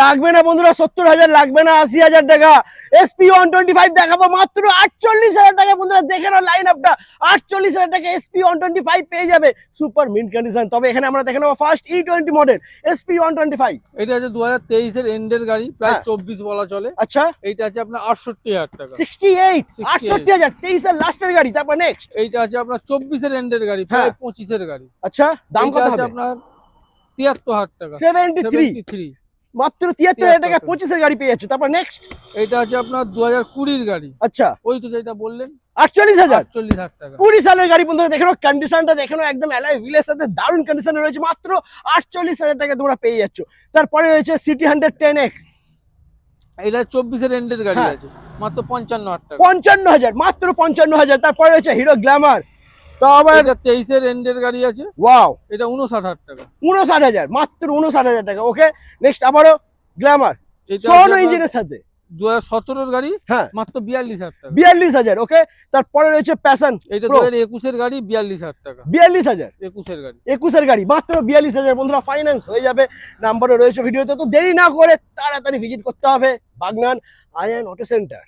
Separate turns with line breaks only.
লাগবে না বন্ধুরা, 70,000 লাগবে না, 80,000 টাকা। SP 125 দেখাবো মাত্র 48,000 টাকা। বন্ধুরা দেখে নাও লাইন আপটা, 48,000 টাকা SP 125 পেয়ে যাবে সুপার মিন্ট কন্ডিশন। তবে এখানে আমরা দেখে নেবো ফার্স্ট E20 মডেল SP 125।
এটা আছে 2023 এর এন্ডের গাড়ি, প্রায়
হ্যাঁ।
24 বলা চলে।
আচ্ছা,
এইটা আছে আপনার 68,000 টাকা।
68, 68,000, 23 এর লাস্টের গাড়ি। তারপর নেক্সট,
এইটা আছে আপনার 24 এর এন্ডের গাড়ি, প্রায় 25 এর গাড়ি।
আচ্ছা দাম
এইটা
কত
আছে
হবে?
আপনার 73,000 টাকা।
73, মাত্র 73,000 টাকা 25 এর গাড়ি পেয়ে যাচ্ছ। তারপর নেক্সট,
এইটা আছে আপনার 2020 এর গাড়ি।
আচ্ছা
ওই তো যেটা বললেন,
48,000,
48,000 টাকা।
20 সালের গাড়ি। বন্ধুরা দেখো কন্ডিশনটা, দেখো একদম অ্যালয় হুইলের সাথে দারুণ কন্ডিশনে রয়েছে, মাত্র 48,000 টাকা তোমরা পেয়ে যাচ্ছ। তারপরে রয়েছে সিটি 110X,
এটা 24 এর এন্ডের গাড়ি
হ্যাঁ।
আছে, মাত্র 55,000 টাকা।
55,000, মাত্র 55,000। তারপরে রয়েছে হিরো গ্ল্যামার, তো আবার
এটা 23 এর এন্ডের গাড়ি আছে,
ওয়াও,
এটা 59,000 টাকা।
59,000, মাত্র 59,000 টাকা। ওকে নেক্সট, আবারও গ্ল্যামার
এটা
সোনো ইঞ্জিনের সাথে,
2017 এর গাড়ি,
হ্যাঁ
মাত্র 42,000 টাকা।
42,000। ওকে, তারপরে রয়েছে প্যাশন,
এটা 2021 এর গাড়ি, 42,000 টাকা।
42,000,
21 এর গাড়ি।
21 এর গাড়ি, মাত্র 42,000। বন্ধুরা ফাইন্যান্স হয়ে যাবে, নাম্বারও রয়েছে ভিডিওতে। তো দেরি না করে তাড়াতাড়ি ভিজিট করতে হবে বাগনান আয়ান অটো সেন্টার।